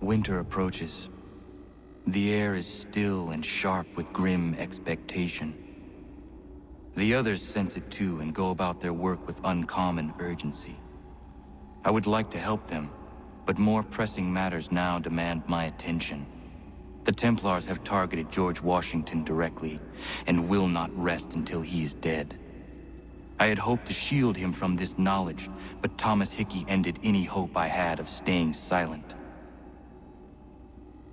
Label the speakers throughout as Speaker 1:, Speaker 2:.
Speaker 1: Winter approaches. The air is still and sharp with grim expectation. The others sense it too and go about their work with uncommon urgency. I would like to help them, but more pressing matters now demand my attention. The Templars have targeted George Washington directly, and will not rest until he is dead. I had hoped to shield him from this knowledge, but Thomas Hickey ended any hope I had of staying silent.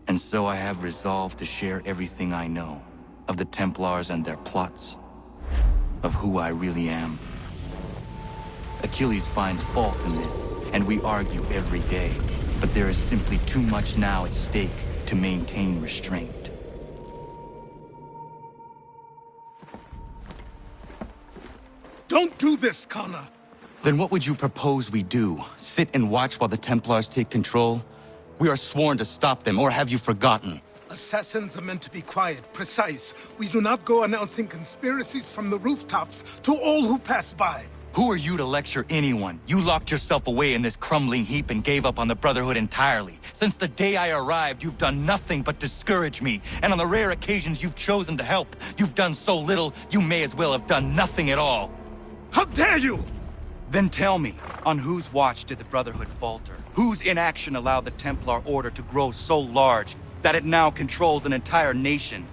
Speaker 1: And so I have resolved to share everything I know, of the Templars and their plots, of who I really am. Achilles finds fault in this, and we argue every day, but there is simply too much now at stake to maintain restraint.
Speaker 2: Don't do this, Connor!
Speaker 1: Then what would you propose we do? Sit and watch while the Templars take control? We are sworn to stop them, or have you forgotten?
Speaker 2: Assassins are meant to be quiet, precise. We do not go announcing conspiracies from the rooftops to all who pass by.
Speaker 1: Who are you to lecture anyone? You locked yourself away in this crumbling heap and gave up on the Brotherhood entirely. Since the day I arrived, you've done nothing but discourage me. And on the rare occasions you've chosen to help, you've done so little, you may as well have done nothing at all.
Speaker 2: How dare you!
Speaker 3: Then tell me, on whose watch did the Brotherhood falter? Whose inaction allowed the Templar Order to grow so large that it now controls an entire nation?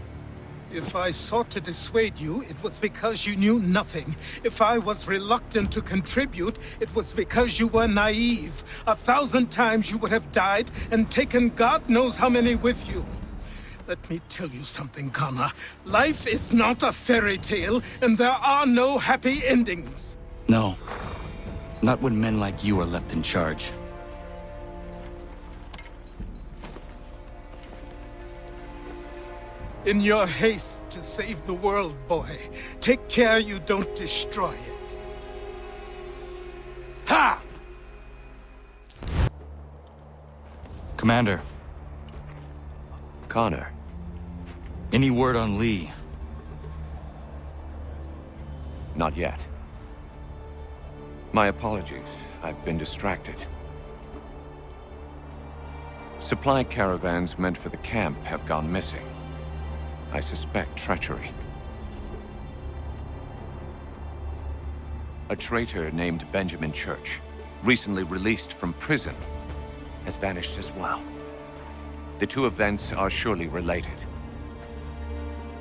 Speaker 2: If I sought to dissuade you, it was because you knew nothing. If I was reluctant to contribute, it was because you were naive. 1,000 times you would have died and taken God knows how many with you. Let me tell you something, Connor. Life is not a fairy tale, and there are no happy endings.
Speaker 1: No. Not when men like you are left in charge.
Speaker 2: In your haste to save the world, boy, take care you don't destroy it. Ha!
Speaker 1: Commander,
Speaker 4: Connor.
Speaker 1: any word on Lee?
Speaker 4: Not yet. My apologies. I've been distracted. Supply caravans meant for the camp have gone missing. I suspect treachery. A traitor named Benjamin Church, recently released from prison, has vanished as well. The two events are surely related.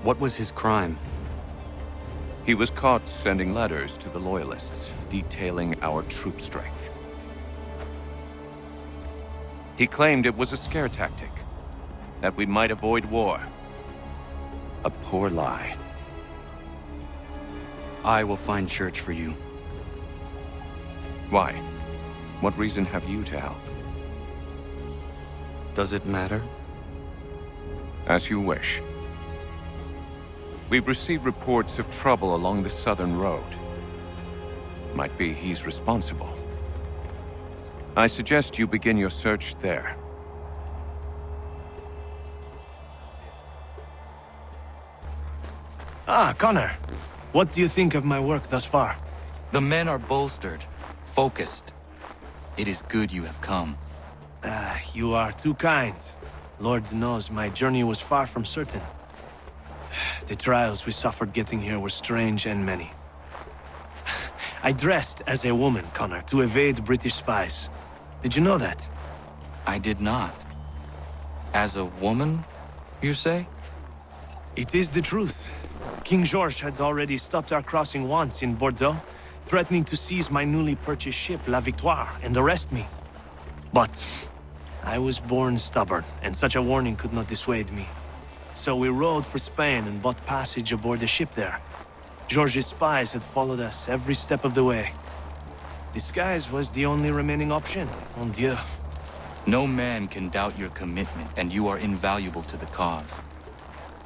Speaker 5: What was his crime?
Speaker 4: He was caught sending letters to the Loyalists, detailing our troop strength. He claimed it was a scare tactic, that we might avoid war. A poor lie.
Speaker 5: I will find Church for you.
Speaker 4: Why? What reason have you to help?
Speaker 5: Does it matter?
Speaker 4: As you wish. We've received reports of trouble along the southern road. Might be he's responsible. I suggest you begin your search there.
Speaker 6: Ah, Connor. What do you think of my work thus far?
Speaker 1: The men are bolstered, focused. It is good you have come.
Speaker 6: You are too kind. Lord knows my journey was far from certain. The trials we suffered getting here were strange and many. I dressed as a woman, Connor, to evade British spies. Did you know that?
Speaker 1: I did not. As a woman, you say?
Speaker 6: It is the truth. King George had already stopped our crossing once in Bordeaux, threatening to seize my newly purchased ship, La Victoire, and arrest me. But I was born stubborn, and such a warning could not dissuade me. So we rode for Spain and bought passage aboard the ship there. George's spies had followed us every step of the way. Disguise was the only remaining option, mon Dieu.
Speaker 1: No man can doubt your commitment, and you are invaluable to the cause.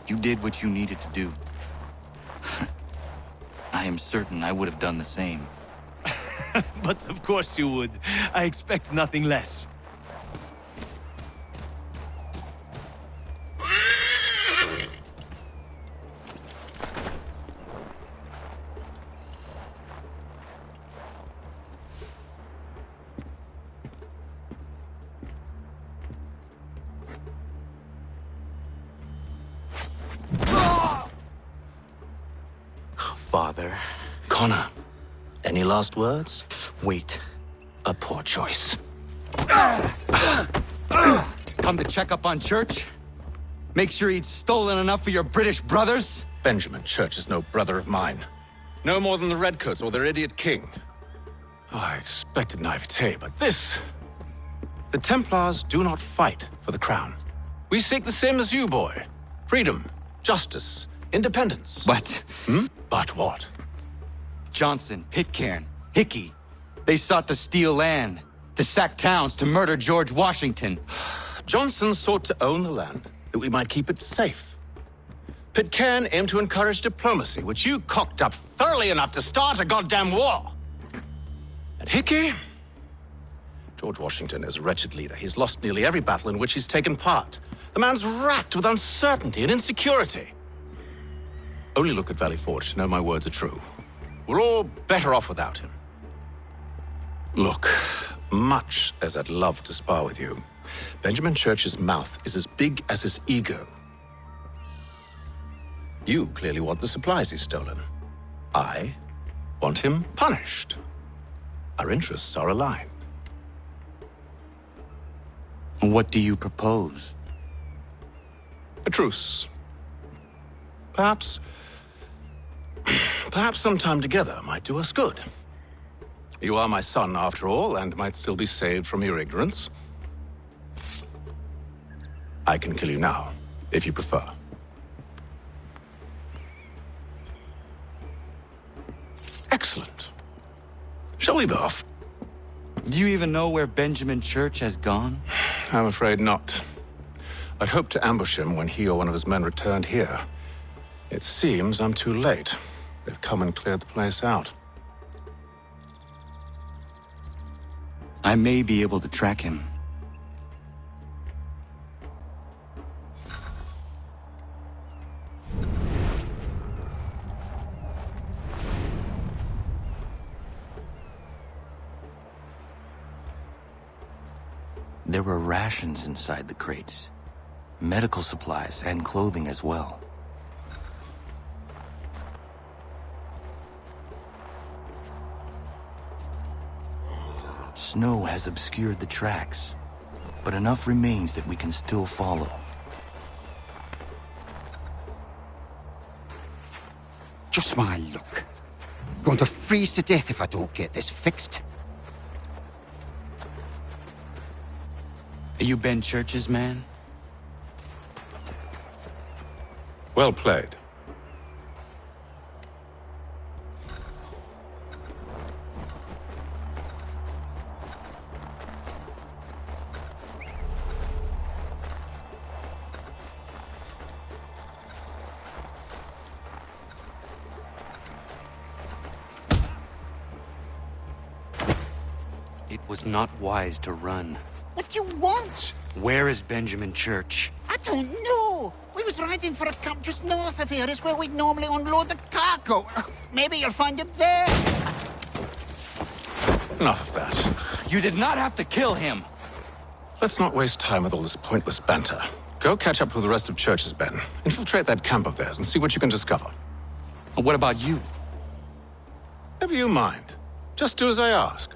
Speaker 1: You did what you needed to do. I am certain I would have done the same.
Speaker 6: But of course you would. I expect nothing less.
Speaker 7: father.
Speaker 5: Connor,
Speaker 7: Any last words?
Speaker 5: wait. A poor choice.
Speaker 3: Come to check up on Church? Make sure he'd stolen enough for your British brothers?
Speaker 7: Benjamin Church is no brother of mine. No more than the Redcoats or their idiot king. Oh, I expected naivete, but this... The Templars do not fight for the crown. We seek the same as you, boy. Freedom, justice, independence.
Speaker 3: But
Speaker 7: But what?
Speaker 3: Johnson, Pitcairn, Hickey, they sought to steal land, to sack towns, to murder George Washington.
Speaker 7: Johnson sought to own the land, that we might keep it safe. Pitcairn aimed to encourage diplomacy, which you cocked up thoroughly enough to start a goddamn war. And Hickey? George Washington is a wretched leader. He's lost nearly every battle in which he's taken part. The man's racked with uncertainty and insecurity. Only look at Valley Forge to know my words are true. We're all better off without him. Look, much as I'd love to spar with you, Benjamin Church's mouth is as big as his ego. You clearly want the supplies he's stolen. I want him punished. Our interests are aligned.
Speaker 3: What do you propose?
Speaker 7: A truce. Perhaps some time together might do us good. You are my son, after all, and might still be saved from your ignorance. I can kill you now, if you prefer. Excellent. Shall we be off?
Speaker 3: Do you even know where Benjamin Church has gone?
Speaker 7: I'm afraid not. I'd hoped to ambush him when he or one of his men returned here. It seems I'm too late. They've come and cleared the place out.
Speaker 3: I may be able to track him. There were rations inside the crates. Medical supplies and clothing as well. Snow has obscured the tracks, but enough remains that we can still follow.
Speaker 8: Just my luck. Going to freeze to death if I don't get this fixed.
Speaker 3: Are you Ben Church's man?
Speaker 7: Well played.
Speaker 5: It was not wise to run.
Speaker 9: What do you want?
Speaker 5: Where is Benjamin Church?
Speaker 9: I don't know. We was riding for a camp just north of here. Is where we'd normally unload the cargo. Maybe you'll find him there.
Speaker 7: Enough of that.
Speaker 3: You did not have to kill him!
Speaker 7: Let's not waste time with all this pointless banter. Go catch up with the rest of Church's men. Infiltrate that camp of theirs and see what you can discover.
Speaker 3: And what about you?
Speaker 7: Never you mind. Just do as I ask.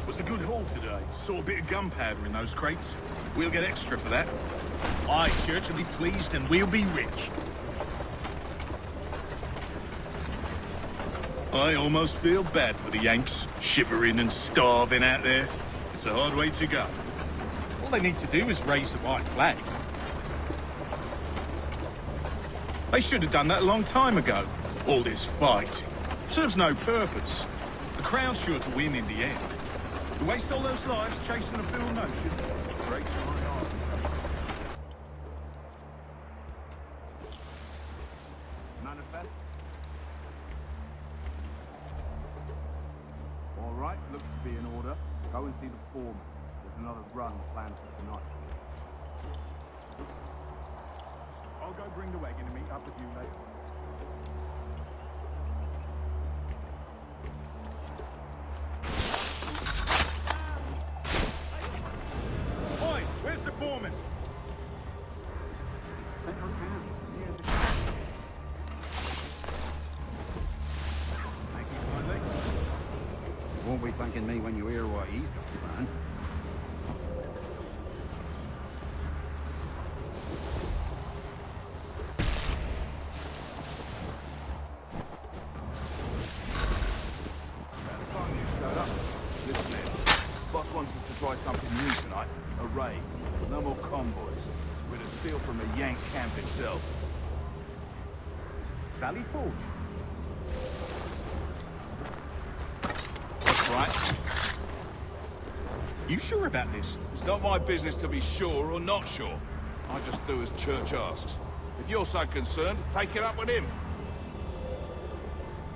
Speaker 10: Was a good haul today. Saw a bit of gunpowder in those crates. We'll get extra for that. Aye, Church will be pleased and we'll be rich. I almost feel bad for the Yanks, shivering and starving out there. It's a hard way to go. All they need to do is raise the white flag. They should have done that a long time ago. All this fighting serves no purpose. The Crown's sure to win in the end. To waste all those lives chasing a fool notion breaks my heart. Manifest? All right, looks to be in order. Go and see the foreman. There's another run planned for tonight. I'll go bring the wagon and meet up with you later. Oi, where's the foreman?
Speaker 11: won't be thanking me when you hear what he's got planned.
Speaker 10: Boss wants us to try something new tonight. A raid. No more convoys. With a steal from the Yank camp itself. Valley Forge. That's right. You sure about this? It's not my business to be sure or not sure. I just do as Church asks. If you're so concerned, take it up with him.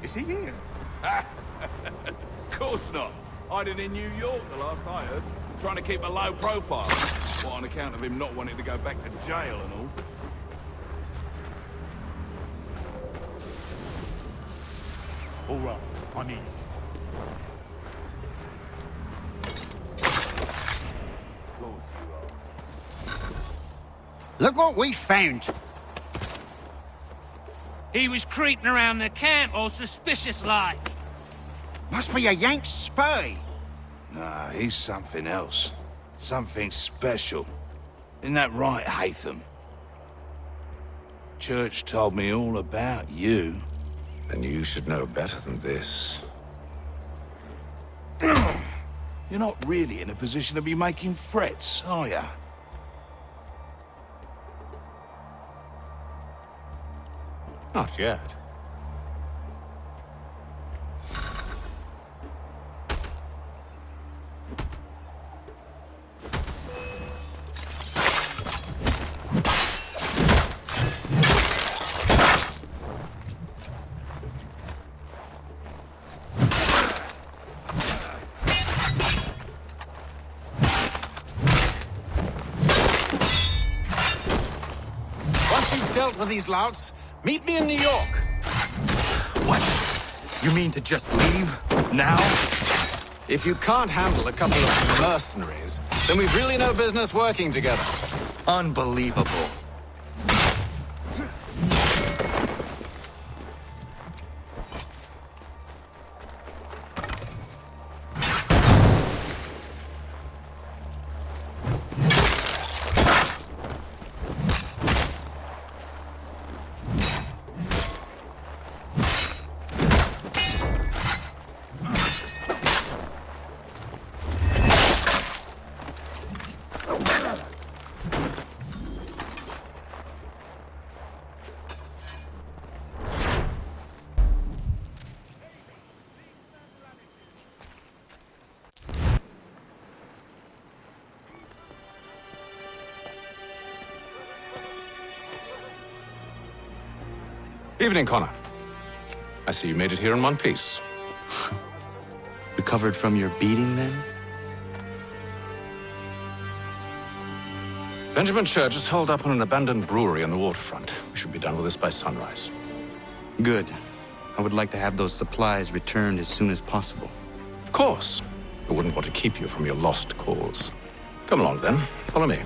Speaker 10: Is he here? Of course not. Hiding in New York, the last I heard. Trying to keep a low profile. What, on account of him not wanting to go back to jail and all? All right, I need you.
Speaker 8: Look what we found.
Speaker 12: He was creeping around the camp all suspicious-like.
Speaker 8: Must be a Yank spy.
Speaker 13: Nah, he's something else. Something special. Isn't that right, Haytham? Church told me all about you.
Speaker 7: Then you should know better than this.
Speaker 13: You're not really in a position to be making threats, are you?
Speaker 7: Not yet. Once you've dealt with these louts, meet me in New York.
Speaker 3: What? You mean to just leave? Now?
Speaker 7: If you can't handle a couple of mercenaries, then we've really no business working together.
Speaker 3: Unbelievable.
Speaker 7: Evening, Connor. I see you made it here in one piece.
Speaker 3: Recovered from your beating, then?
Speaker 7: Benjamin Church is holed up on an abandoned brewery on the waterfront. We should be done with this by sunrise.
Speaker 3: Good. I would like to have those supplies returned as soon as possible.
Speaker 7: Of course. I wouldn't want to keep you from your lost cause. Come along, then. Follow me.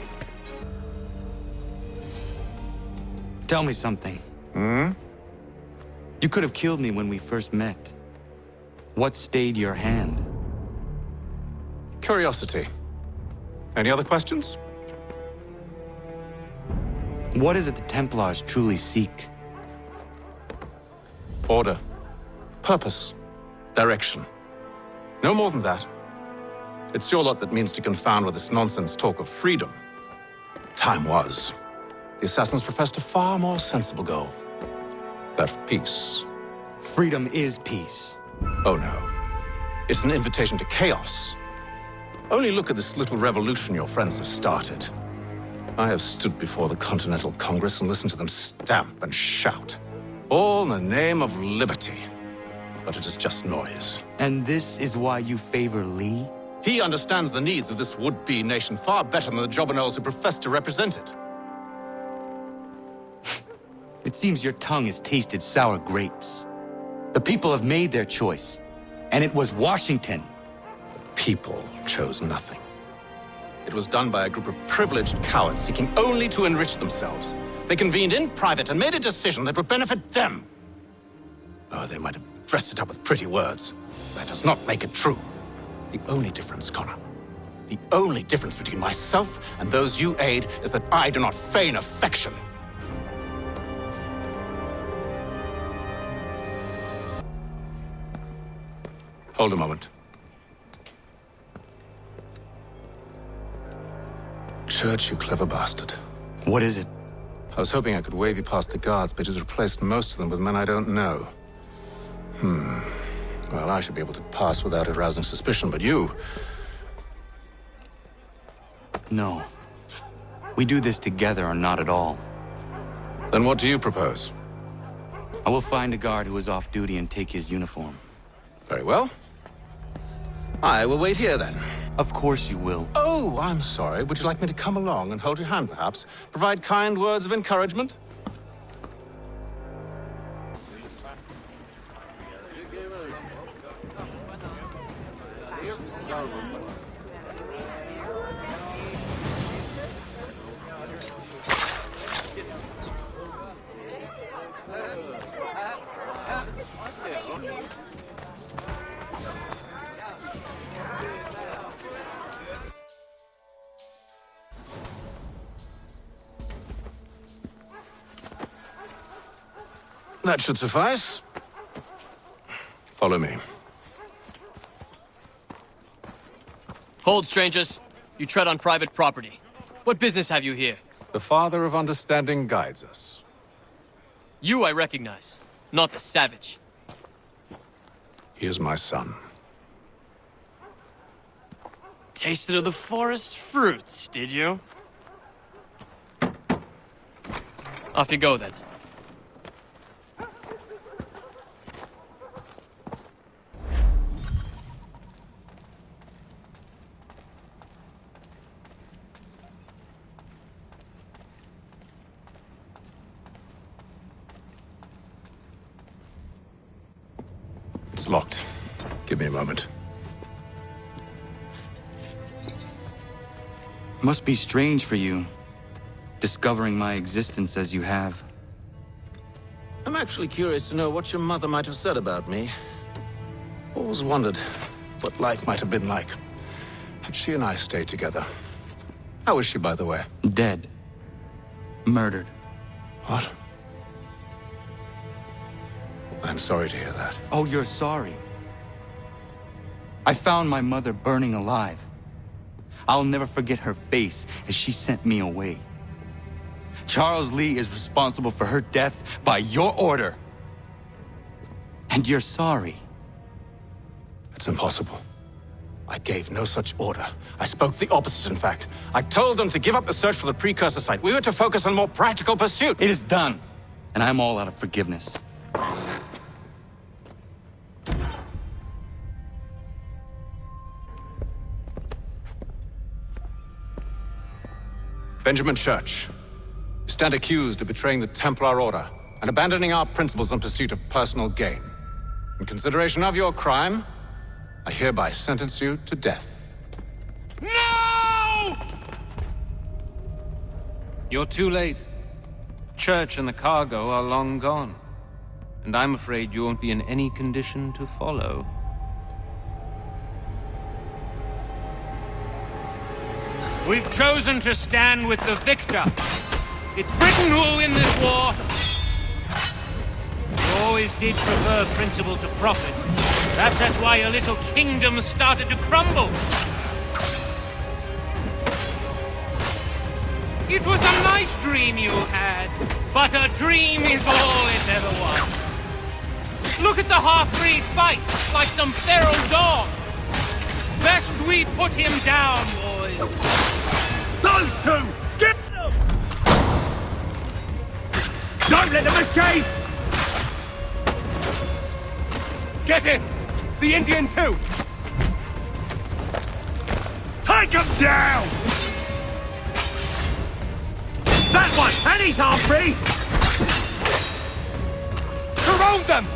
Speaker 3: Tell me something.
Speaker 7: Hmm?
Speaker 3: You could have killed me when we first met. What stayed your hand?
Speaker 7: Curiosity. Any other questions?
Speaker 3: What is it the Templars truly seek?
Speaker 7: Order. Purpose. Direction. No more than that. It's your lot that means to confound with this nonsense talk of freedom. Time was. The assassins professed a far more sensible goal. That of peace.
Speaker 3: Freedom is peace.
Speaker 7: Oh no. It's an invitation to chaos. Only look at this little revolution your friends have started. I have stood before the Continental Congress and listened to them stamp and shout. All in the name of liberty. But it is just noise.
Speaker 3: And this is why you favor Lee?
Speaker 7: He understands the needs of this would-be nation far better than the jobberknolls who profess to represent it.
Speaker 3: It seems your tongue has tasted sour grapes. The people have made their choice, and it was Washington.
Speaker 7: The people chose nothing. It was done by a group of privileged cowards seeking only to enrich themselves. They convened in private and made a decision that would benefit them. Oh, they might have dressed it up with pretty words. That does not make it true. The only difference, Connor, the only difference between myself and those you aid is that I do not feign affection. Hold a moment. Church, you clever bastard.
Speaker 3: What is it?
Speaker 7: I was hoping I could wave you past the guards, but he's replaced most of them with men I don't know. Well, I should be able to pass without arousing suspicion, but you...
Speaker 3: No. We do this together or not at all.
Speaker 7: Then what do you propose?
Speaker 3: I will find a guard who is off duty and take his uniform.
Speaker 7: Very well. I will wait here, then.
Speaker 3: Of course you will.
Speaker 7: Oh, I'm sorry. Would you like me to come along and hold your hand, perhaps? Provide kind words of encouragement? That should suffice. Follow me.
Speaker 14: Hold, strangers. You tread on private property. What business have you here?
Speaker 7: The Father of Understanding guides us.
Speaker 14: You I recognize, not the savage.
Speaker 7: He is my son.
Speaker 14: Tasted of the forest fruits, did you? Off you go, then.
Speaker 7: It's locked. Give me a moment.
Speaker 3: Must be strange for you, discovering my existence as you have.
Speaker 7: I'm actually curious to know what your mother might have said about me. Always wondered what life might have been like had she and I stayed together. How is she, by the way?
Speaker 3: Dead. Murdered.
Speaker 7: What? I'm sorry to hear that.
Speaker 3: Oh, you're sorry. I found my mother burning alive. I'll never forget her face as she sent me away. Charles Lee is responsible for her death by your order. And you're sorry.
Speaker 7: It's impossible. I gave no such order. I spoke the opposite, in fact. I told them to give up the search for the precursor site. We were to focus on more practical pursuit.
Speaker 3: It is done, and I'm all out of forgiveness.
Speaker 7: Benjamin Church, you stand accused of betraying the Templar Order and abandoning our principles in pursuit of personal gain. In consideration of your crime, I hereby sentence you to death.
Speaker 12: No!
Speaker 5: You're too late. Church and the cargo are long gone. And I'm afraid you won't be in any condition to follow.
Speaker 12: We've chosen to stand with the victor. It's Britain who will win this war. You always did prefer principle to profit. Perhaps that's why your little kingdom started to crumble. It was a nice dream you had, but a dream is all it ever was. Look at the half-breed fight, like some feral dog. Best we put him down, boys.
Speaker 10: Those two! Get them! Don't let them escape!
Speaker 3: Get him! The Indian too!
Speaker 10: Take him down! That one! And he's half-free!
Speaker 3: Surround them!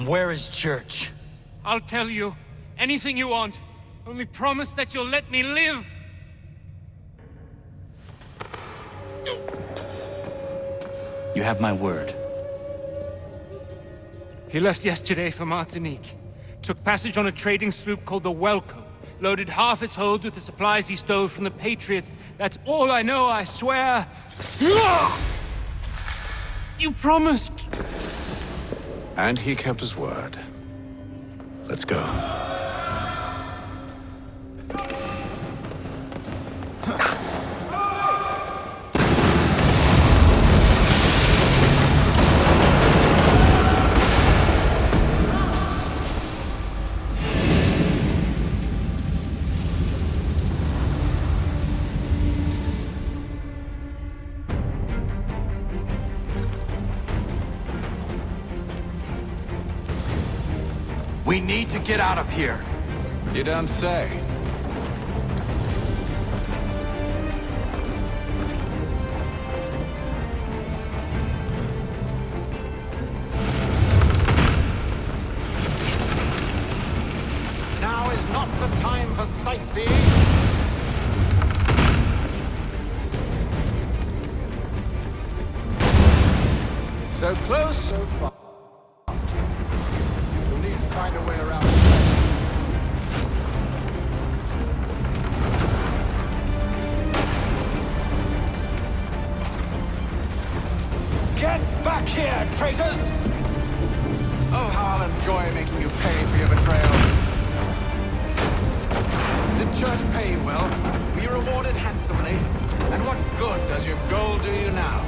Speaker 3: Where is Church?
Speaker 12: I'll tell you. Anything you want. Only promise that you'll let me live.
Speaker 3: You have my word.
Speaker 12: He left yesterday for Martinique. Took passage on a trading sloop called the Welcome. Loaded half its hold with the supplies he stole from the Patriots. That's all I know, I swear. You promised.
Speaker 7: And he kept his word. Let's go.
Speaker 3: We need to get out of here.
Speaker 7: You don't say. Now is not the time for sightseeing. So close, so far. We'll need to find a way around. Get back here, traitors! Oh, how I'll enjoy making you pay for your betrayal. Did Church pay you well? Were you rewarded handsomely? And what good does your gold do you now?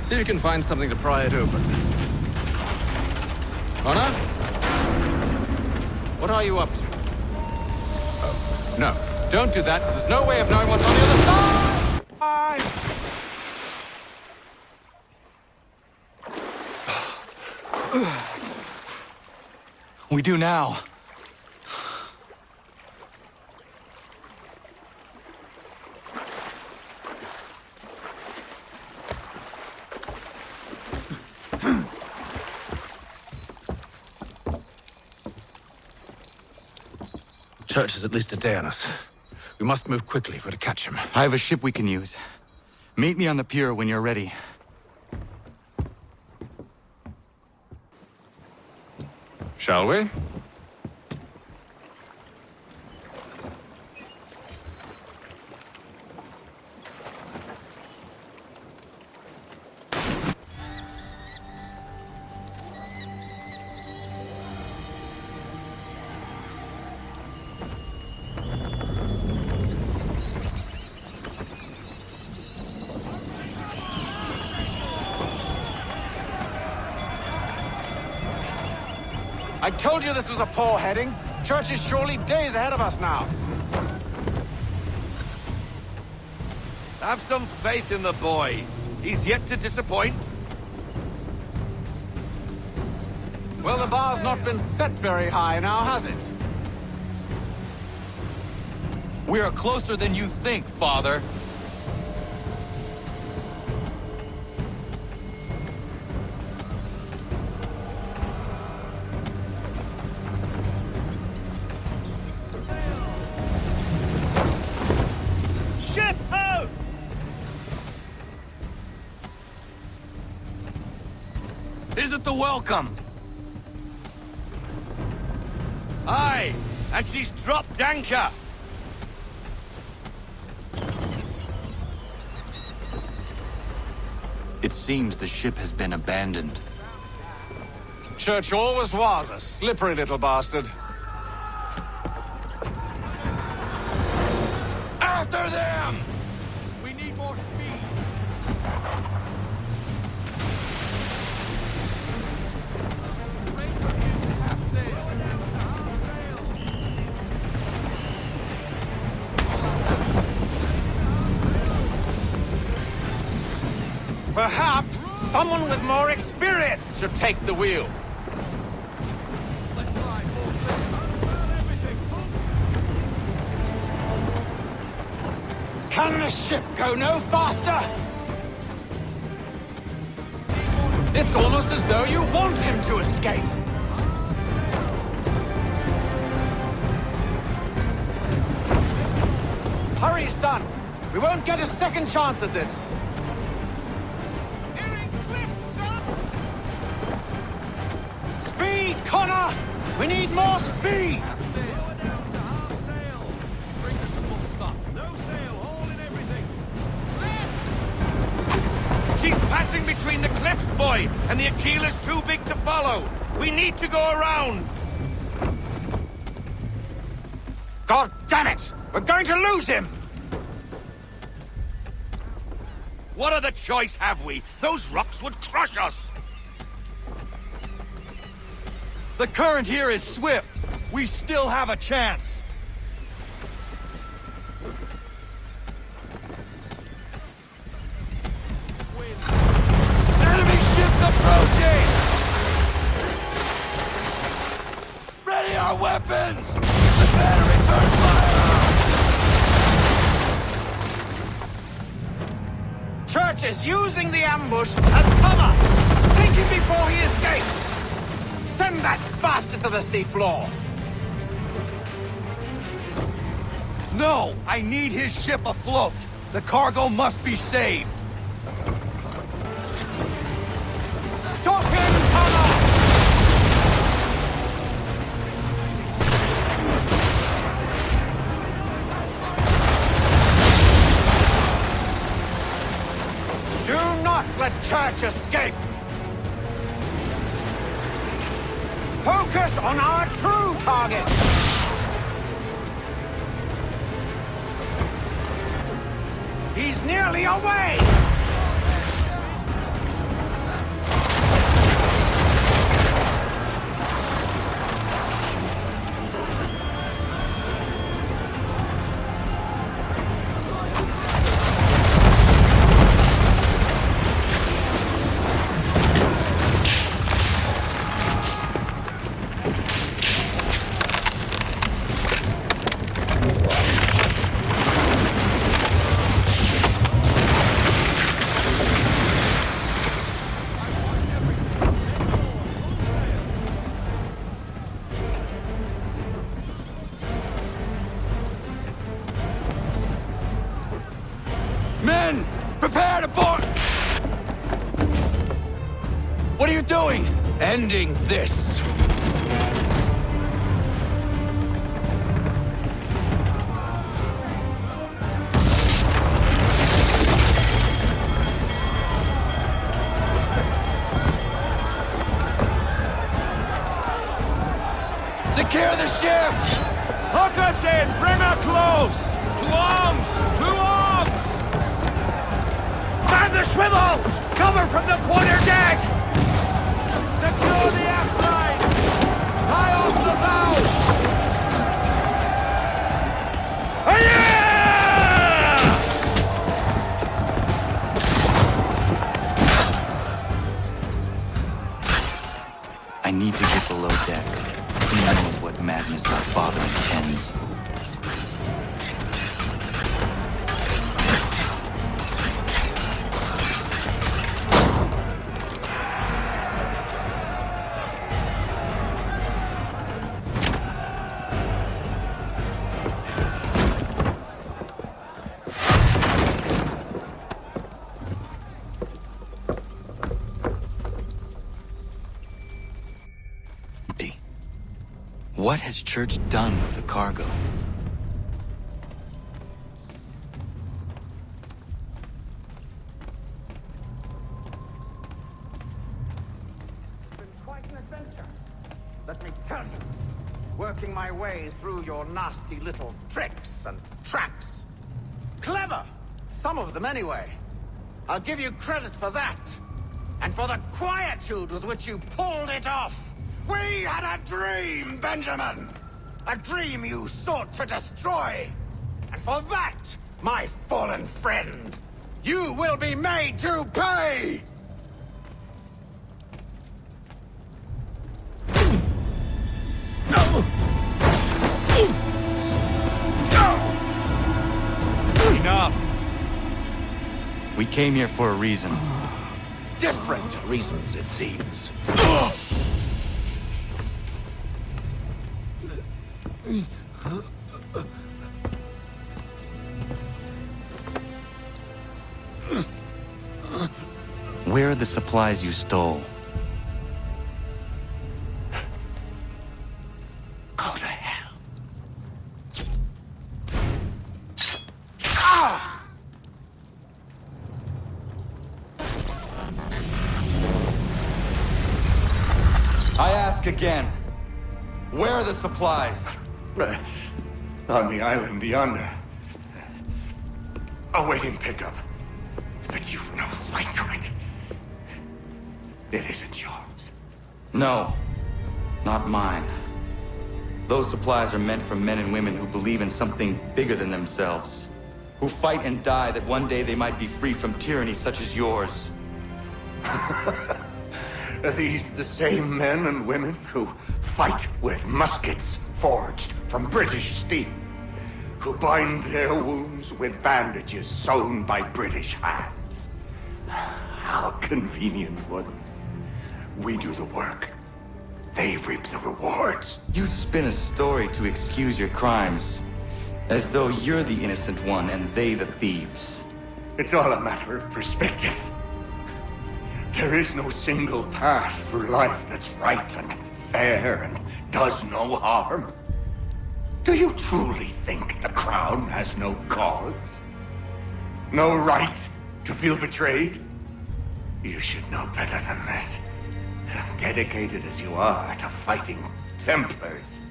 Speaker 7: See if you can find something to pry it open. Honor? What are you up to? Oh, no. Don't do that. There's no way of knowing what's on the other side!
Speaker 3: We do now.
Speaker 7: Church is at least a day on us. We must move quickly if we're to catch him.
Speaker 3: I have a ship we can use. Meet me on the pier when you're ready.
Speaker 7: Shall we? I told you this was a poor heading. Church is surely days ahead of us now.
Speaker 13: Have some faith in the boy. He's yet to disappoint.
Speaker 7: Well, the bar's not been set very high now, has it?
Speaker 3: We are closer than you think, Father.
Speaker 13: Is it the Welcome? Aye, and she's dropped anchor.
Speaker 3: It seems the ship has been abandoned.
Speaker 7: Church always was a slippery little bastard.
Speaker 3: After them! We need more speed.
Speaker 9: Perhaps someone with more experience should take the wheel. Can the ship go no faster? It's almost as though you want him to escape. Hurry, son. We won't get a second chance at this. Speed, Connor! We need more speed!
Speaker 12: She's passing between the cliffs, boy, and the Aquila's too big to follow. We need to go around.
Speaker 9: God damn it! We're going to lose him!
Speaker 12: What other choice have we? Those rocks would crush us.
Speaker 3: The current here is swift. We still have a chance. Enemy ship approaching! Ready our weapons! Prepare to return fire!
Speaker 9: Church is using the ambush as cover! Sink him before he escapes! Send that bastard to the seafloor!
Speaker 3: No! I need his ship afloat! The cargo must be saved!
Speaker 9: Stop him, Connor! Do not let Church escape! Focus on our true target! He's nearly away!
Speaker 3: Men! Prepare to board! What are you doing?
Speaker 9: Ending this.
Speaker 3: Secure the ship!
Speaker 12: Hook us in! Bring her close! To arms! To arms!
Speaker 9: Man the swivels! Cover from the quarter deck!
Speaker 12: Secure the aft line! Tie off the bow!
Speaker 1: I need to get below deck. Who knows what madness my father intends? What has Church done with the cargo?
Speaker 8: It's been quite an adventure, let me tell you. Working my way through your nasty little tricks and traps.
Speaker 7: Clever! Some of them, anyway. I'll give you credit for that. And for the quietude with which you pulled it off. We had a dream, Benjamin! A dream you sought to destroy. And for that, my fallen friend, you will be made to pay!
Speaker 3: Enough! We came here for a reason.
Speaker 7: Different reasons, it seems.
Speaker 3: Where are the supplies you stole?
Speaker 7: Go to hell.
Speaker 3: I ask again. Where are the supplies?
Speaker 15: On the island yonder. Awaiting pickup. But you've no right to it. It isn't yours.
Speaker 3: No, not mine. Those supplies are meant for men and women who believe in something bigger than themselves. Who fight and die that one day they might be free from tyranny such as yours.
Speaker 15: Are these the same men and women who fight with muskets forged from British steel? Who bind their wounds with bandages sewn by British hands? How convenient for them. We do the work. They reap the rewards.
Speaker 3: You spin a story to excuse your crimes, as though you're the innocent one and they the thieves.
Speaker 15: It's all a matter of perspective. There is no single path through life that's right and fair and does no harm. Do you truly think the Crown has no cause? No right to feel betrayed? You should know better than this. Dedicated as you are to fighting Templars,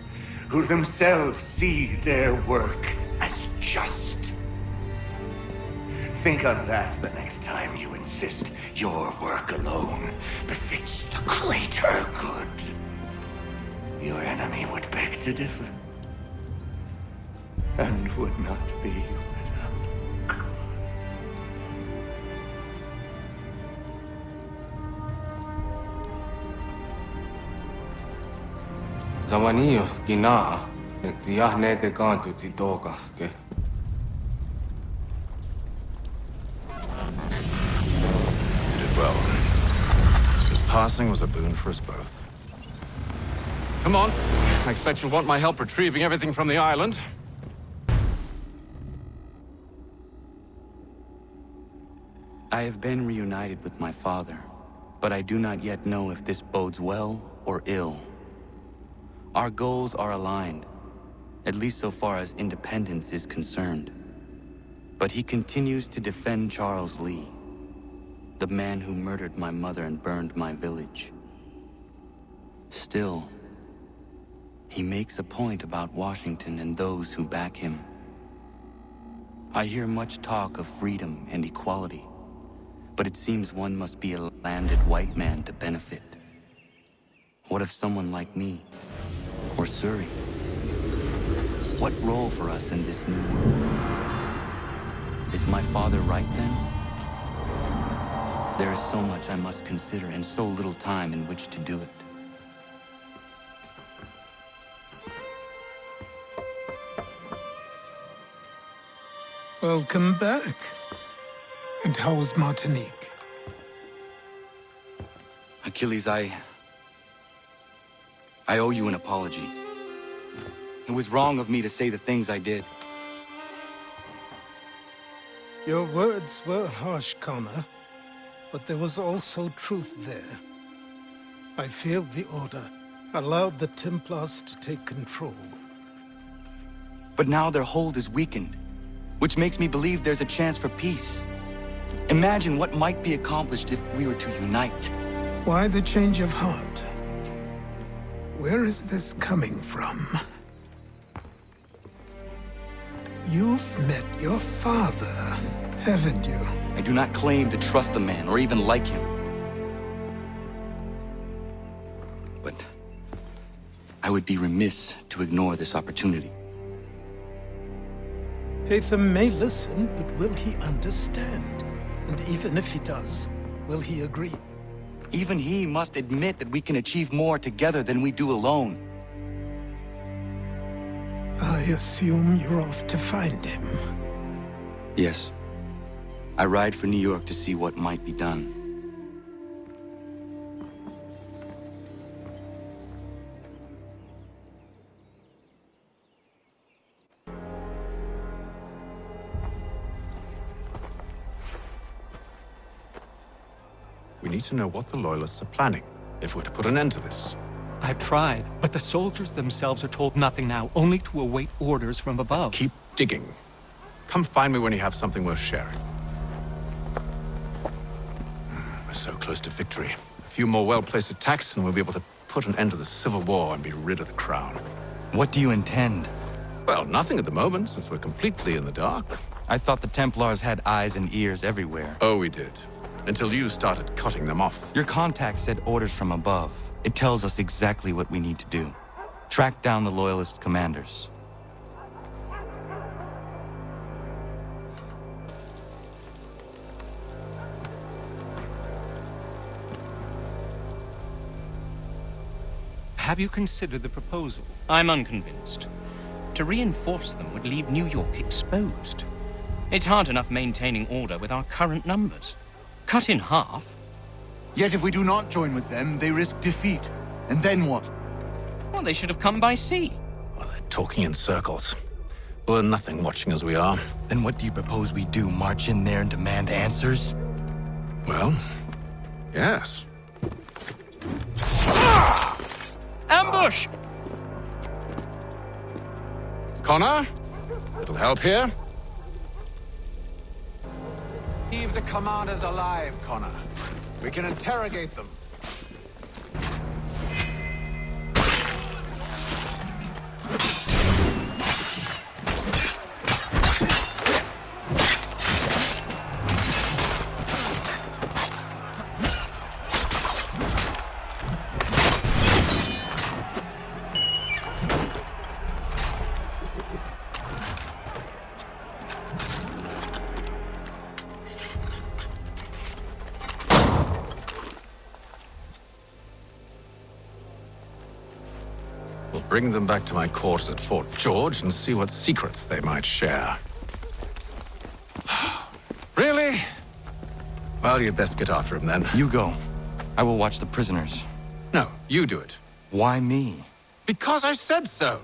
Speaker 15: who themselves see their work as just. Think on that the next time you insist your work alone befits the greater good. Your enemy would beg to differ, and would not be without cause.
Speaker 5: Zawanios gina, nektiahne de kantu titokaske.
Speaker 4: Did well. His passing was a boon for us both.
Speaker 16: Come on. I expect you'll want my help retrieving everything from the island.
Speaker 3: I have been reunited with my father, but I do not yet know if this bodes well or ill. Our goals are aligned, at least so far as independence is concerned. But he continues to defend Charles Lee, the man who murdered my mother and burned my village. Still, he makes a point about Washington and those who back him. I hear much talk of freedom and equality, but it seems one must be a landed white man to benefit. What if someone like me, or Surrey? What role for us in this new world? Is my father right then? There is so much I must consider and so little time in which to do it.
Speaker 2: Welcome back. And how was Martinique?
Speaker 3: Achilles, I owe you an apology. It was wrong of me to say the things I did.
Speaker 2: Your words were harsh, Connor, but there was also truth there. I failed the Order, allowed the Templars to take control.
Speaker 3: But now their hold is weakened, which makes me believe there's a chance for peace. Imagine what might be accomplished if we were to unite.
Speaker 2: Why the change of heart? Where is this coming from? You've met your father, haven't you?
Speaker 3: I do not claim to trust the man or even like him. But I would be remiss to ignore this opportunity.
Speaker 2: Haytham may listen, but will he understand? And even if he does, will he agree?
Speaker 3: Even he must admit that we can achieve more together than we do alone.
Speaker 2: I assume you're off to find him.
Speaker 3: Yes. I ride for New York to see what might be done.
Speaker 16: We need to know what the Loyalists are planning, if we're to put an end to this.
Speaker 17: I've tried, but the soldiers themselves are told nothing now, only to await orders from above.
Speaker 16: Keep digging. Come find me when you have something worth sharing. We're so close to victory. A few more well-placed attacks and we'll be able to put an end to the Civil War and be rid of the crown.
Speaker 3: What do you intend?
Speaker 16: Well, nothing at the moment, since we're completely in the dark.
Speaker 3: I thought the Templars had eyes and ears everywhere.
Speaker 16: Oh, we did. Until you started cutting them off.
Speaker 3: Your contact said orders from above. It tells us exactly what we need to do. Track down the Loyalist commanders.
Speaker 17: Have you considered the proposal?
Speaker 12: I'm unconvinced. To reinforce them would leave New York exposed. It's hard enough maintaining order with our current numbers. Cut in half.
Speaker 3: Yet if we do not join with them, they risk defeat. And then what?
Speaker 12: Well, they should have come by sea.
Speaker 16: Well, they're talking in circles. We'll learn nothing watching as we are.
Speaker 3: Then what do you propose we do? March in there and demand answers?
Speaker 16: Well, yes.
Speaker 12: Ambush!
Speaker 16: Connor? Little help here?
Speaker 18: Leave the commanders alive, Connor. We can interrogate them.
Speaker 16: Bring them back to my quarters at Fort George and see what secrets they might share. Really? Well, you'd best get after him then.
Speaker 3: You go. I will watch the prisoners.
Speaker 16: No, you do it.
Speaker 3: Why me?
Speaker 16: Because I said so.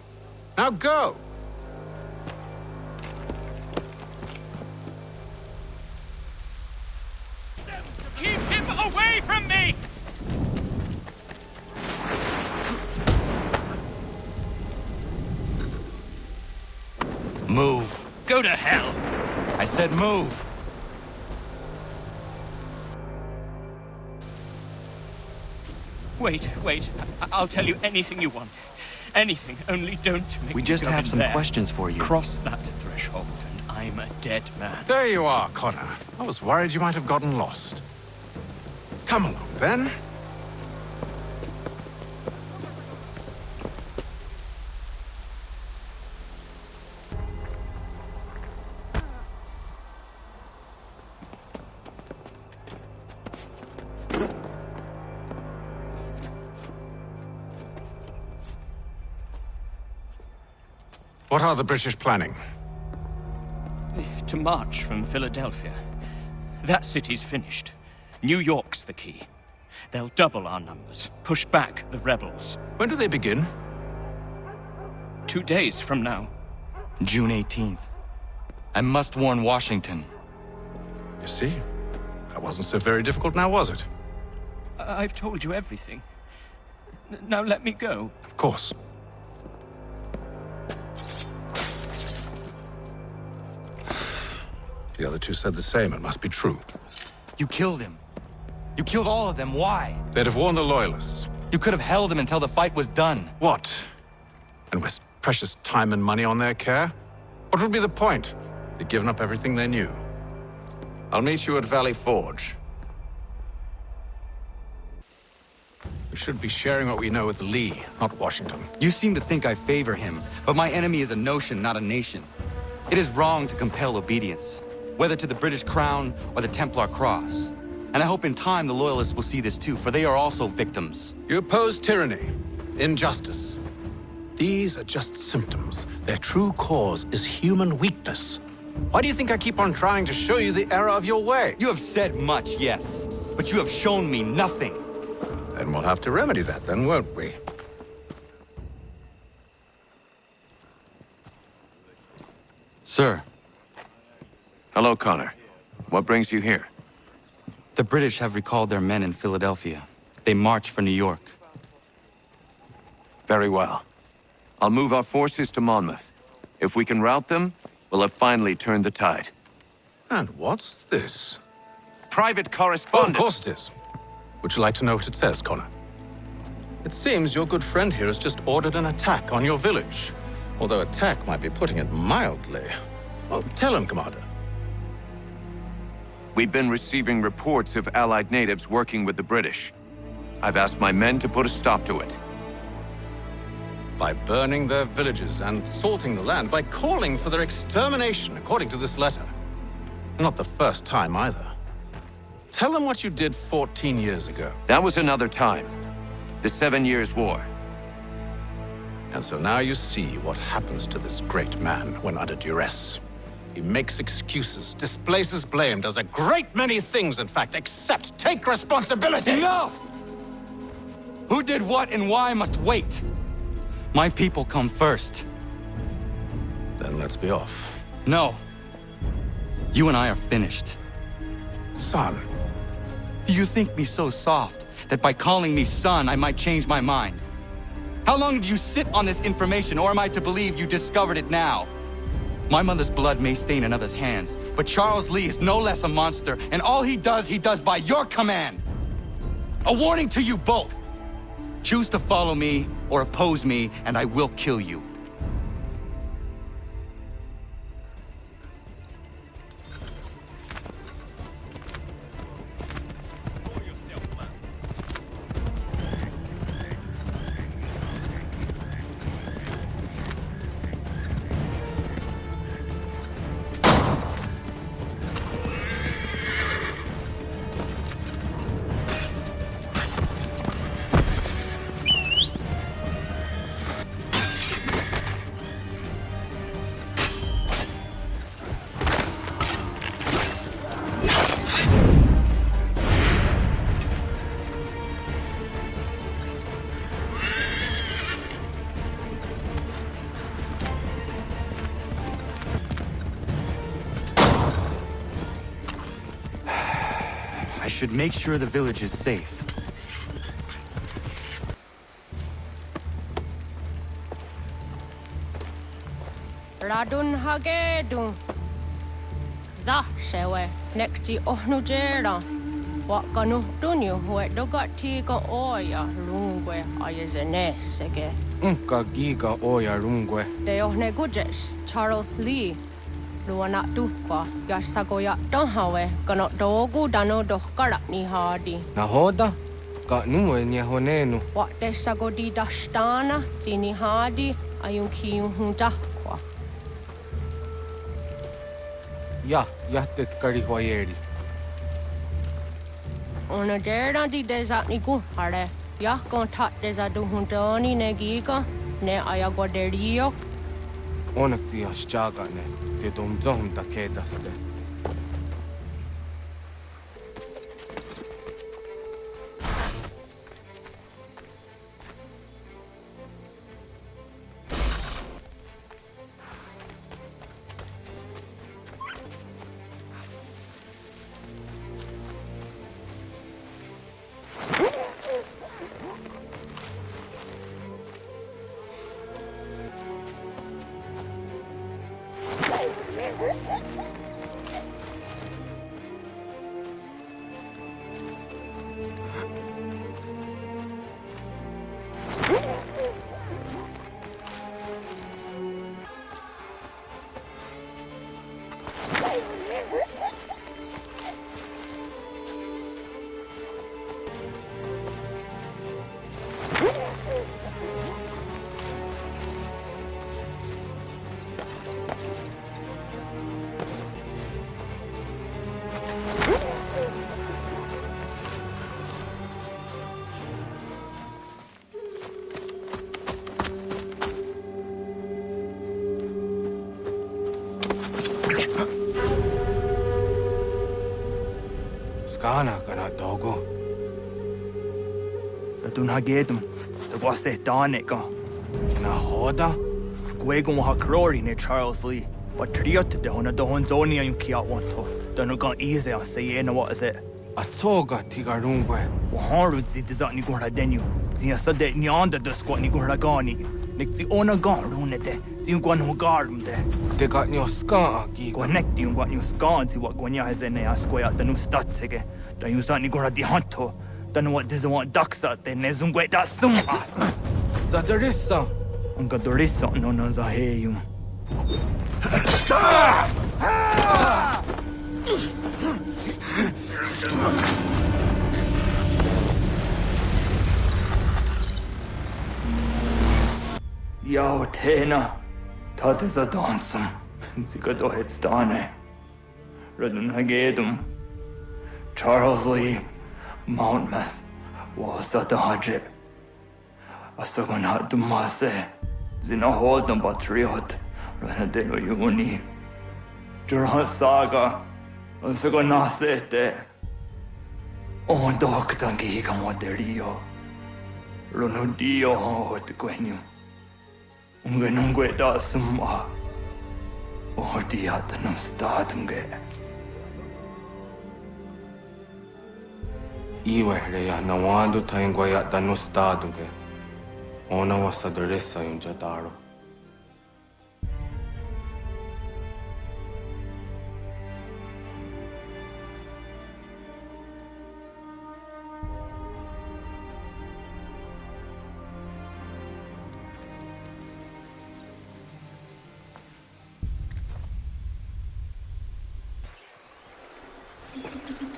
Speaker 16: Now go.
Speaker 12: Keep him away from me!
Speaker 3: Move.
Speaker 12: Go to hell!
Speaker 3: I said move.
Speaker 12: Wait. I'll tell you anything you want. Anything, only don't make
Speaker 3: We
Speaker 12: me
Speaker 3: just
Speaker 12: go
Speaker 3: have
Speaker 12: in
Speaker 3: some
Speaker 12: there.
Speaker 3: questions for you.
Speaker 12: Cross that threshold, and I'm a dead man.
Speaker 16: There you are, Connor. I was worried you might have gotten lost. Come along, then. What are the British planning?
Speaker 12: To march from Philadelphia. That city's finished. New York's the key. They'll double our numbers, push back the rebels.
Speaker 16: When do they begin?
Speaker 12: 2 days from now.
Speaker 3: June 18th. I must warn Washington.
Speaker 16: You see? That wasn't so very difficult now, was it?
Speaker 12: I've told you everything. Now let me go.
Speaker 16: Of course. The other two said the same. It must be true.
Speaker 3: You killed him. You killed all of them. Why?
Speaker 16: They'd have warned the Loyalists.
Speaker 3: You could have held them until the fight was done.
Speaker 16: What? And waste precious time and money on their care? What would be the point? They'd given up everything they knew. I'll meet you at Valley Forge. We should be sharing what we know with Lee, not Washington.
Speaker 3: You seem to think I favor him, but my enemy is a notion, not a nation. It is wrong to compel obedience, whether to the British Crown or the Templar Cross. And I hope in time the Loyalists will see this too, for they are also victims.
Speaker 16: You oppose tyranny, injustice. These are just symptoms. Their true cause is human weakness. Why do you think I keep on trying to show you the error of your way?
Speaker 3: You have said much, yes, but you have shown me nothing.
Speaker 16: Then we'll have to remedy that then, won't we?
Speaker 3: Sir.
Speaker 4: Hello, Connor. What brings you here?
Speaker 3: The British have recalled their men in Philadelphia. They march for New York.
Speaker 4: Very well. I'll move our forces to Monmouth. If we can rout them, we'll have finally turned the tide.
Speaker 16: And what's this?
Speaker 4: Private correspondence.
Speaker 16: Of course it is. Would you like to know what it says, Connor? It seems your good friend here has just ordered an attack on your village. Although attack might be putting it mildly. Well, tell him, Commander.
Speaker 4: We've been receiving reports of Allied natives working with the British. I've asked my men to put a stop to it.
Speaker 16: By burning their villages and salting the land, by calling for their extermination, according to this letter. Not the first time, either. Tell them what you did 14 years ago.
Speaker 4: That was another time. The 7 Years' War.
Speaker 16: And so now you see what happens to this great man when under duress. He makes excuses, displaces blame, does a great many things, in fact, except take responsibility!
Speaker 3: Enough! Who did what and why must wait. My people come first.
Speaker 16: Then let's be off.
Speaker 3: No. You and I are finished.
Speaker 16: Son.
Speaker 3: You think me so soft that by calling me son, I might change my mind? How long did you sit on this information, or am I to believe you discovered it now? My mother's blood may stain another's hands, but Charles Lee is no less a monster, and all he does by your command. A warning to you both. Choose to follow me or oppose me, and I will kill you. I should make sure the village is safe.
Speaker 19: Radun hagedun. Za shewe nekti ohnujera. Wakanu dunyu hue dogati ga oya rungwe ayazenesege.
Speaker 5: Unka giga oya rungwe.
Speaker 19: De ohne gujes Charles Lee. Luana tukwa yasagoya donhawe kano dogu dano dohkara ni hadi.
Speaker 5: Nahoda? Ka nuwe ni honenu.
Speaker 19: Wakte sagodi dashtana tini hadi ayunki huntakwa.
Speaker 5: Ja, jättet karihuajeri.
Speaker 19: Ona dera di desatni kuhare. Ja kontat desadu huntoni negiga ne ayaguaderio.
Speaker 5: Onneksi jasjagane, te dom zohmta kedaste.
Speaker 6: Stana kana dogo.
Speaker 20: Datun hagedum. The was it danica.
Speaker 6: Na hoda?
Speaker 20: Gwegum hakrori ne Charles Lee. But triot de hona do honzonia yung kia wanto. Danu gan easy on say na what is it?
Speaker 6: Atoga tigarungwe.
Speaker 20: Waharud zi dizat ni gura denu. Zia sade ni anda do squat ni gura gani. Nik zi ona garune de. Zi yung gwan hogarum de.
Speaker 6: De got ni oska agi.
Speaker 20: Connect yung gwan yung skan zi what gwanya has ene asquaya danu statsege. Da yung zat ni gura di hanto. Danu what diz want daksa de ne zungwe da summa.
Speaker 6: Zadarissa.
Speaker 20: Unga dorissa no na zaheyum. Yao tena, das ist a dansum. Zika do het stane. Radun hagedum. Charles Lee, Mountmouth, was a dajib. Asagon hat dumase. Zina hodum patriot. Ranadeno yuni. Jurhan saga. Asagon nasete. On doktangi kamoderio. Runudio hot quenu. Ungenungue da summa. Odiatanum statunge.
Speaker 6: Iwe reya nawando taingwaya danu statunge. Ona wasadressa yung jataro.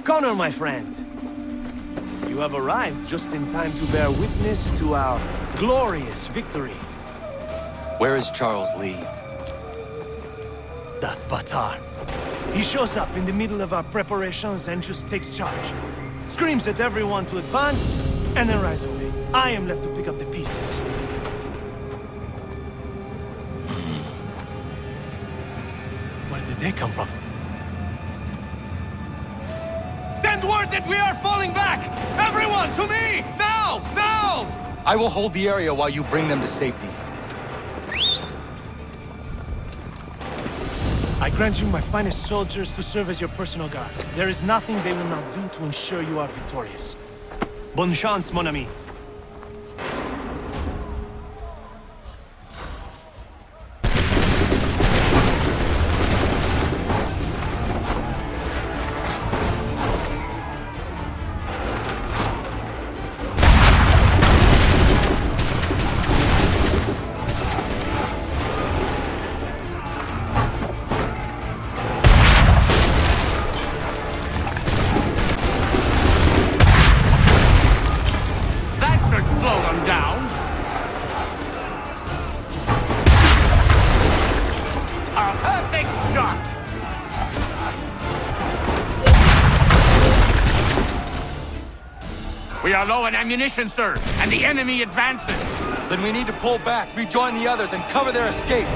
Speaker 6: Connor, my friend, you have arrived just in time to bear witness to our glorious victory.
Speaker 3: Where is Charles Lee?
Speaker 6: That Batar. He shows up in the middle of our preparations and just takes charge. Screams at everyone to advance, and then rides away. I am left to pick up the pieces. Where did they come from? Send word that we are falling back! Everyone, to me! Now! Now!
Speaker 3: I will hold the area while you bring them to safety.
Speaker 6: I grant you my finest soldiers to serve as your personal guard. There is nothing they will not do to ensure you are victorious. Bonne chance, mon ami.
Speaker 12: We are low on ammunition, sir, and the enemy advances.
Speaker 3: Then we need to pull back, rejoin the others, and cover their escape.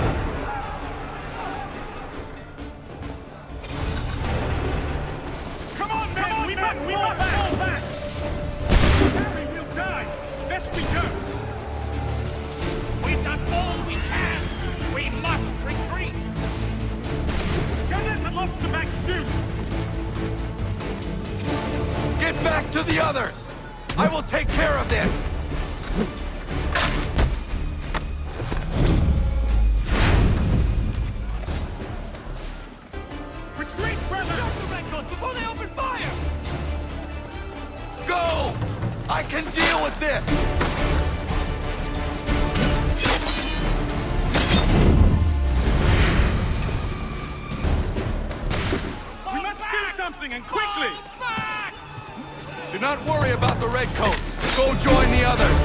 Speaker 10: Come on, men! We must fall back! Harry will die! Best we go!
Speaker 12: We've done all we can! We must retreat!
Speaker 10: Don't let the lobster back shoot!
Speaker 3: Get back to the others! I will take care of this!
Speaker 10: Retreat, brothers!
Speaker 12: Stop the Redcoats before they open fire!
Speaker 3: Go! I can deal with this!
Speaker 10: We must do something, and quickly!
Speaker 3: Do not worry about the Redcoats. Go join the others.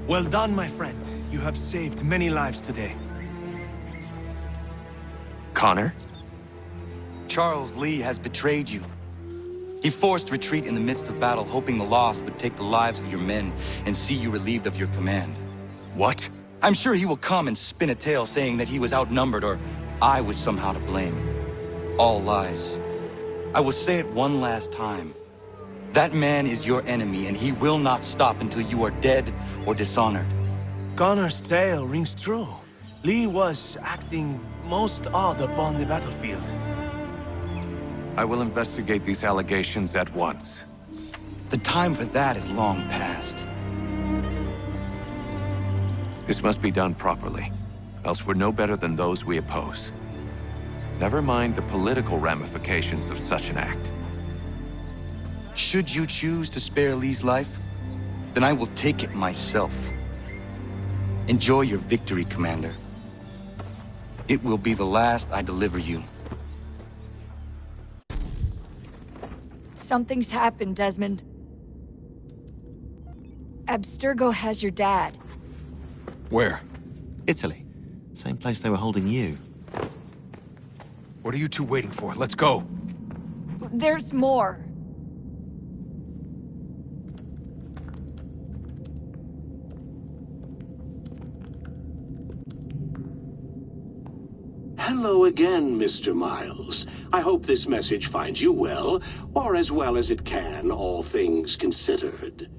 Speaker 6: Well done, my friend. You have saved many lives today.
Speaker 4: Connor?
Speaker 3: Charles Lee has betrayed you. He forced retreat in the midst of battle, hoping the loss would take the lives of your men and see you relieved of your command.
Speaker 4: What?
Speaker 3: I'm sure he will come and spin a tale saying that he was outnumbered or I was somehow to blame. All lies. I will say it one last time. That man is your enemy, and he will not stop until you are dead or dishonored.
Speaker 6: Connor's tale rings true. Lee was acting most odd upon the battlefield.
Speaker 4: I will investigate these allegations at once.
Speaker 3: The time for that is long past.
Speaker 4: This must be done properly, else we're no better than those we oppose. Never mind the political ramifications of such an act.
Speaker 3: Should you choose to spare Lee's life, then I will take it myself. Enjoy your victory, Commander. It will be the last I deliver you.
Speaker 21: Something's happened, Desmond. Abstergo has your dad.
Speaker 4: Where?
Speaker 22: Italy. Same place they were holding you.
Speaker 4: What are you two waiting for? Let's go.
Speaker 21: There's more.
Speaker 23: Hello again, Mr. Miles. I hope this message finds you well, or as well as it can, all things considered.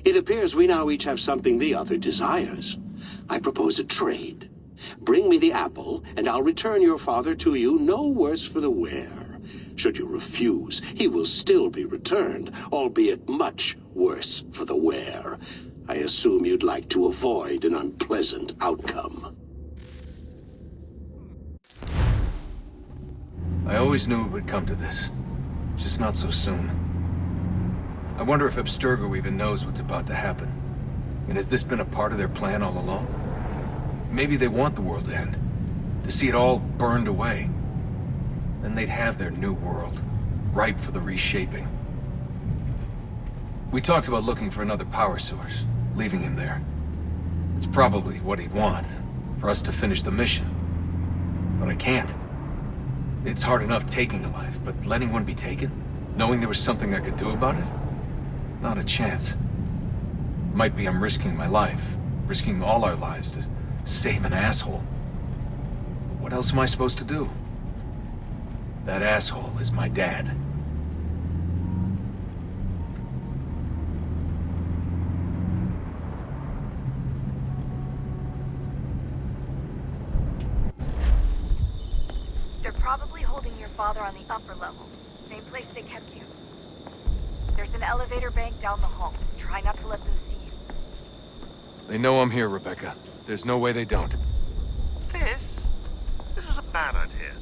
Speaker 23: It appears we now each have something the other desires. I propose a trade. Bring me the apple, and I'll return your father to you no worse for the wear. Should you refuse, he will still be returned, albeit much worse for the wear. I assume you'd like to avoid an unpleasant outcome.
Speaker 5: I always knew it would come to this. Just not so soon. I wonder if Abstergo even knows what's about to happen. And has this been a part of their plan all along? Maybe they want the world to end. To see it all burned away. Then they'd have their new world, ripe for the reshaping. We talked about looking for another power source, leaving him there. It's probably what he'd want, for us to finish the mission. But I can't. It's hard enough taking a life, but letting one be taken? Knowing there was something I could do about it? Not a chance. Might be I'm risking my life, risking all our lives to save an asshole. What else am I supposed to do? That asshole is my dad.
Speaker 24: They're probably holding your father on the upper level. Same place they kept you. There's an elevator bank down the hall. Try not to let them see you.
Speaker 5: They know I'm here, Rebecca. There's no way they don't.
Speaker 25: This was a bad idea.